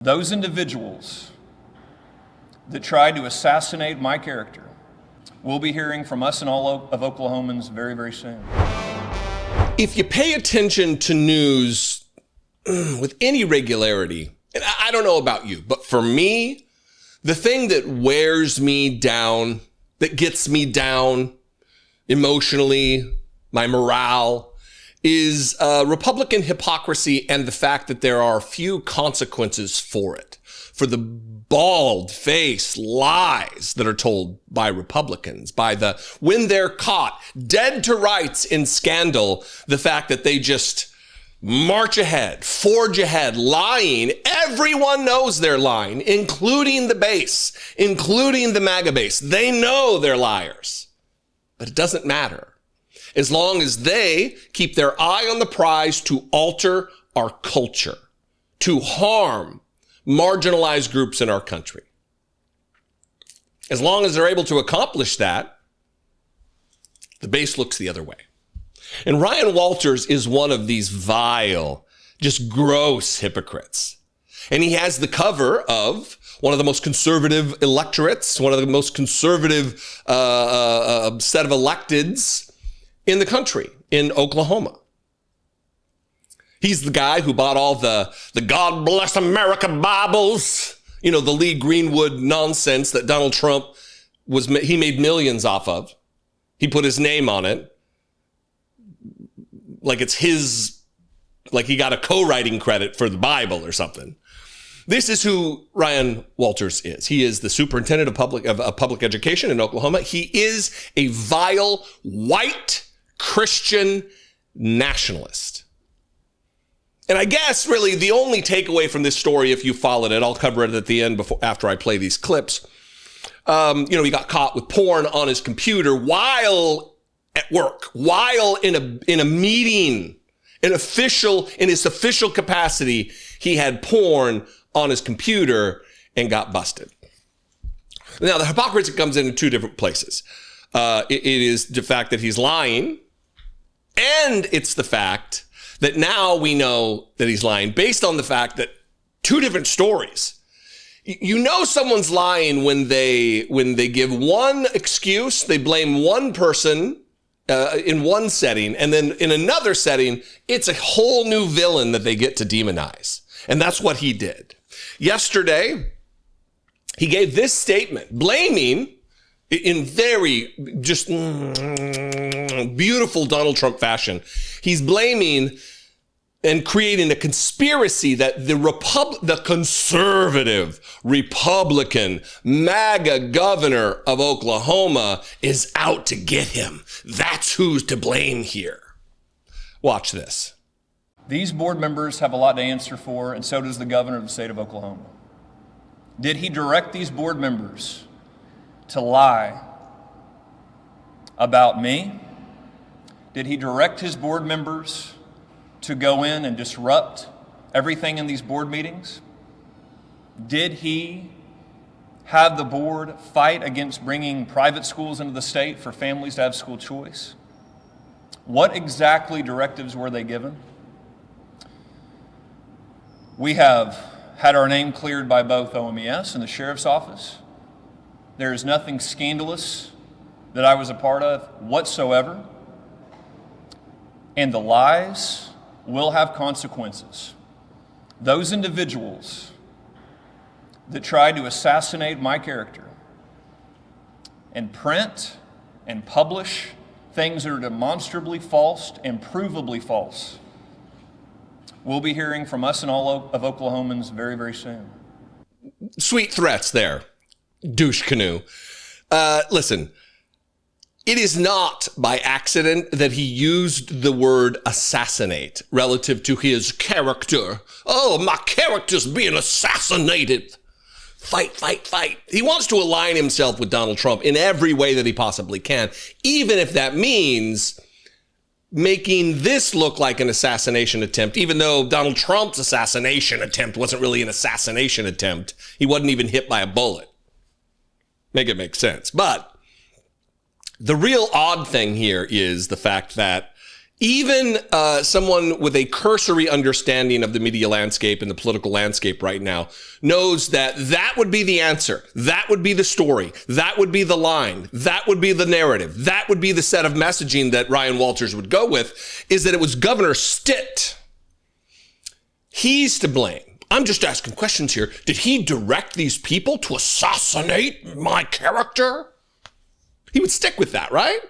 Those individuals that tried to assassinate my character will be hearing from us and all of Oklahomans very, very soon. If you pay attention to news with any regularity, and I don't know about you, but for me, the thing that wears me down, that gets me down emotionally, my morale, is Republican hypocrisy and the fact that there are few consequences for it, for the bald-faced lies that are told by Republicans, when they're caught dead to rights in scandal, the fact that they just march ahead, forge ahead, lying. Everyone knows they're lying, including the base, including the MAGA base. They know they're liars, but it doesn't matter as long as they keep their eye on the prize to alter our culture, to harm marginalized groups in our country. As long as they're able to accomplish that, the base looks the other way. And Ryan Walters is one of these vile, just gross hypocrites. And he has the cover of one of the most conservative electorates, one of the most conservative set of electeds in the country, in Oklahoma. He's the guy who bought all the God Bless America Bibles, the Lee Greenwood nonsense that Donald Trump he made millions off of. He put his name on it. Like it's his, like he got a co-writing credit for the Bible or something. This is who Ryan Walters is. He is the superintendent of public education in Oklahoma. He is a vile, white Christian nationalist. And I guess really the only takeaway from this story, if you followed it, I'll cover it at the end after I play these clips. He got caught with porn on his computer while at work, while in a meeting, in his official capacity, he had porn on his computer and got busted. Now, the hypocrisy comes in two different places. It is the fact that he's lying, and it's the fact that now we know that he's lying based on the fact that two different stories. Someone's lying when they give one excuse, they blame one person in one setting, and then in another setting, it's a whole new villain that they get to demonize. And that's what he did. Yesterday, he gave this statement, blaming in very just beautiful Donald Trump fashion. He's blaming and creating a conspiracy that the conservative Republican MAGA governor of Oklahoma is out to get him. That's who's to blame here. Watch this. These board members have a lot to answer for, and so does the governor of the state of Oklahoma. Did he direct these board members to lie about me? Did he direct his board members to go in and disrupt everything in these board meetings? Did he have the board fight against bringing private schools into the state for families to have school choice? What exactly directives were they given? We have had our name cleared by both OMES and the sheriff's office. There is nothing scandalous that I was a part of whatsoever. And the lies will have consequences. Those individuals that tried to assassinate my character and print and publish things that are demonstrably false and provably false will be hearing from us and all of Oklahomans very, very soon. Sweet threats there, douche canoe. Listen, it is not by accident that he used the word assassinate relative to his character. Oh, my character's being assassinated. Fight, fight, fight. He wants to align himself with Donald Trump in every way that he possibly can, even if that means making this look like an assassination attempt, even though Donald Trump's assassination attempt wasn't really an assassination attempt. He wasn't even hit by a bullet. Make it make sense. But the real odd thing here is the fact that Even someone with a cursory understanding of the media landscape and the political landscape right now knows that that would be the answer. That would be the story. That would be the line. That would be the narrative. That would be the set of messaging that Ryan Walters would go with, is that it was Governor Stitt. He's to blame. I'm just asking questions here. Did he direct these people to assassinate my character? He would stick with that, right?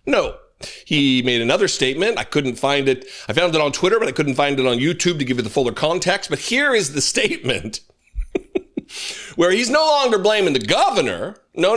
No. He made another statement. I couldn't find it. I found it on Twitter, but I couldn't find it on YouTube to give you the fuller context. But here is the statement where he's no longer blaming the governor. No.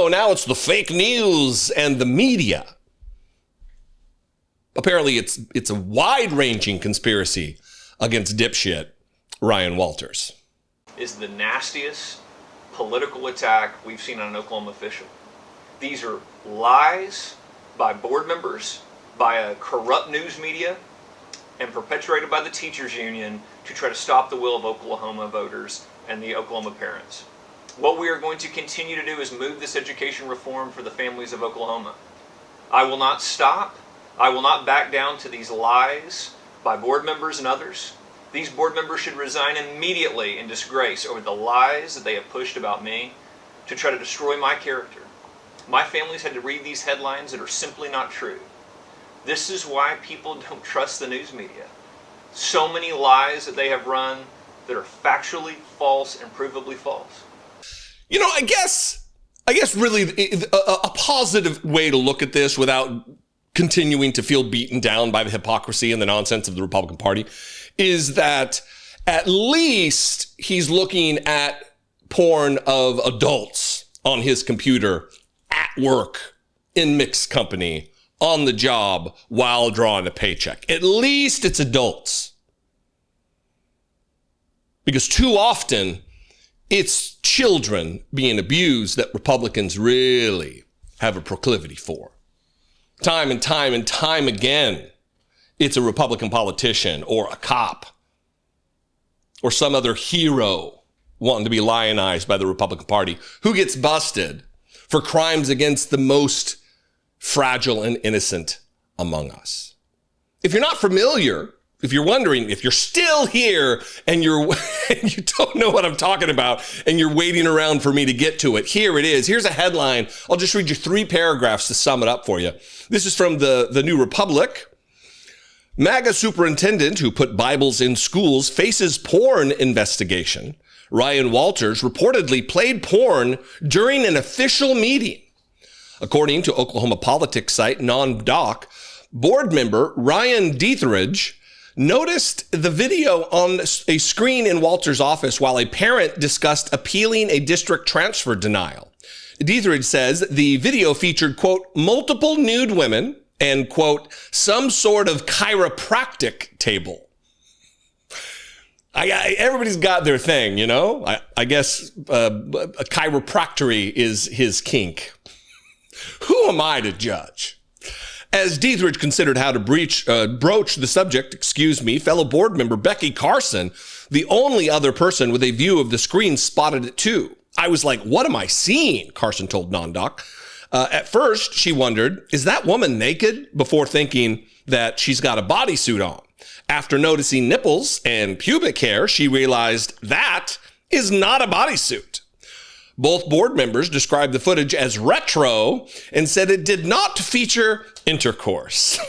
Now it's the fake news and the media. Apparently, it's a wide-ranging conspiracy against dipshit Ryan Walters. Is the nastiest political attack we've seen on an Oklahoma official. These are lies by board members, by a corrupt news media, and perpetuated by the teachers union to try to stop the will of Oklahoma voters and the Oklahoma parents. What we are going to continue to do is move this education reform for the families of Oklahoma. I will not stop. I will not back down to these lies by board members and others. These board members should resign immediately in disgrace over the lies that they have pushed about me to try to destroy my character. My family's had to read these headlines that are simply not true. This is why people don't trust the news media. So many lies that they have run that are factually false and provably false. You know, I guess really a positive way to look at this without continuing to feel beaten down by the hypocrisy and the nonsense of the Republican Party is that at least he's looking at porn of adults on his computer at work, in mixed company, on the job, while drawing a paycheck. At least it's adults. Because too often, it's children being abused that Republicans really have a proclivity for. Time and time again, it's a Republican politician or a cop or some other hero wanting to be lionized by the Republican Party who gets busted for crimes against the most fragile and innocent among us. If you're not familiar, if you're wondering, if you're still here and you don't know what I'm talking about and you're waiting around for me to get to it, here it is. Here's a headline. I'll just read you 3 paragraphs to sum it up for you. This is from the New Republic. MAGA superintendent who put Bibles in schools faces porn investigation. Ryan Walters reportedly played porn during an official meeting. According to Oklahoma politics site Non-Doc, board member Ryan Dietrich noticed the video on a screen in Walters' office while a parent discussed appealing a district transfer denial. Dietrich says the video featured, quote, multiple nude women and, quote, some sort of chiropractic table. Everybody's got their thing, you know? I guess a chiropractory is his kink. Who am I to judge? As Dietrich considered how to broach the subject, fellow board member Becky Carson, the only other person with a view of the screen, spotted it too. I was like, what am I seeing? Carson told Non-Doc. At first, she wondered, is that woman naked? Before thinking that she's got a bodysuit on. After noticing nipples and pubic hair, she realized that is not a bodysuit. Both board members described the footage as retro and said it did not feature intercourse.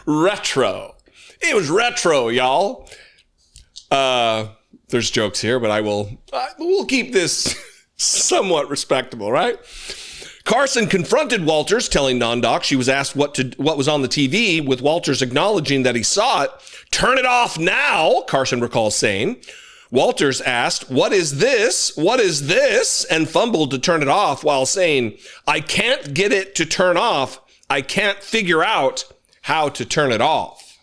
Retro. It was retro, y'all. There's jokes here, but we'll keep this somewhat respectable, right? Carson confronted Walters, telling Non-Doc she was asked what was on the TV, with Walters acknowledging that he saw it. Turn it off now, Carson recalls saying. Walters asked, what is this? What is this? And fumbled to turn it off while saying, I can't get it to turn off. I can't figure out how to turn it off.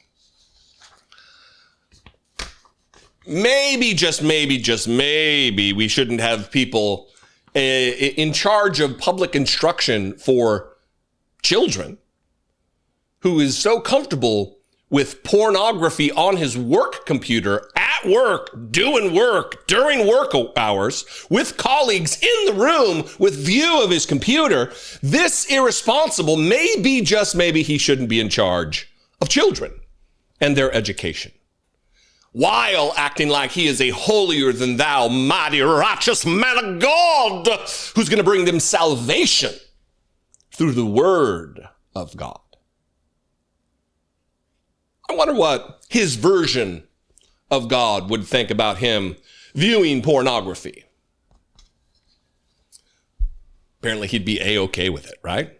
Maybe, just maybe, we shouldn't have people in charge of public instruction for children who is so comfortable with pornography on his work computer at at work, doing work during work hours with colleagues in the room with view of his computer, this irresponsible, maybe, just maybe, he shouldn't be in charge of children and their education, while acting like he is a holier than thou, mighty, righteous man of God who's going to bring them salvation through the word of God. I wonder what his version of God would think about him viewing pornography. Apparently he'd be A-okay with it, right?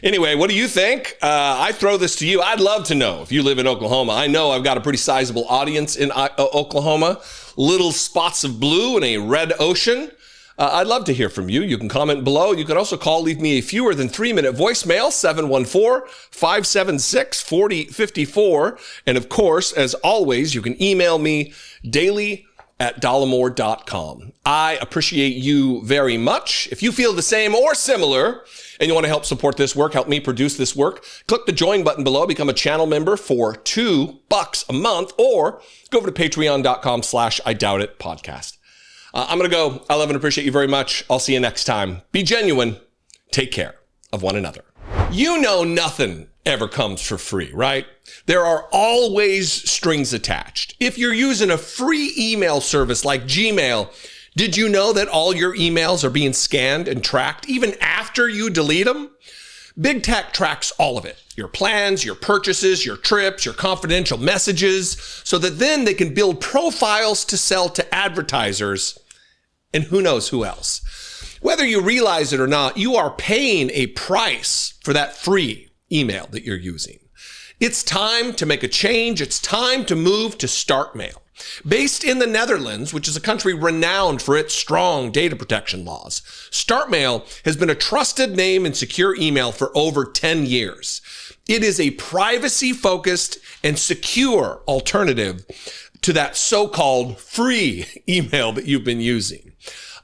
Anyway, what do you think? I throw this to you. I'd love to know if you live in Oklahoma. I know I've got a pretty sizable audience in Oklahoma. Little spots of blue in a red ocean. I'd love to hear from you. You can comment below. You can also call, leave me a fewer than 3-minute voicemail, 714-576-4054. And of course, as always, you can email me daily@dollemore.com. I appreciate you very much. If you feel the same or similar and you want to help support this work, help me produce this work, click the join button below, become a channel member for $2 a month, or go over to patreon.com/IDoubtItPodcast. I'm going to go. I love and appreciate you very much. I'll see you next time. Be genuine. Take care of one another. You know nothing ever comes for free, right? There are always strings attached. If you're using a free email service like Gmail, did you know that all your emails are being scanned and tracked even after you delete them? Big Tech tracks all of it. Your plans, your purchases, your trips, your confidential messages, so that then they can build profiles to sell to advertisers and who knows who else. Whether you realize it or not, you are paying a price for that free email that you're using. It's time to make a change. It's time to move to StartMail. Based in the Netherlands, which is a country renowned for its strong data protection laws, StartMail has been a trusted name in secure email for over 10 years. It is a privacy-focused and secure alternative to that so-called free email that you've been using.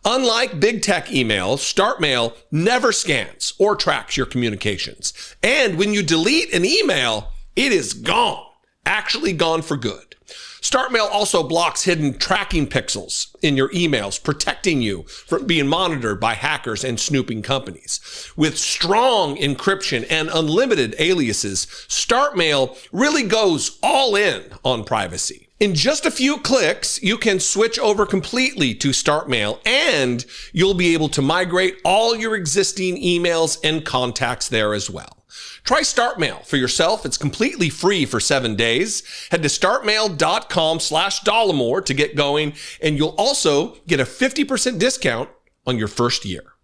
Unlike big tech emails, StartMail never scans or tracks your communications. And when you delete an email, it is gone, actually gone for good. StartMail also blocks hidden tracking pixels in your emails, protecting you from being monitored by hackers and snooping companies. With strong encryption and unlimited aliases, StartMail really goes all in on privacy. In just a few clicks, you can switch over completely to StartMail, and you'll be able to migrate all your existing emails and contacts there as well. Try StartMail for yourself. It's completely free for 7 days. Head to startmail.com/Dollemore to get going, and you'll also get a 50% discount on your first year.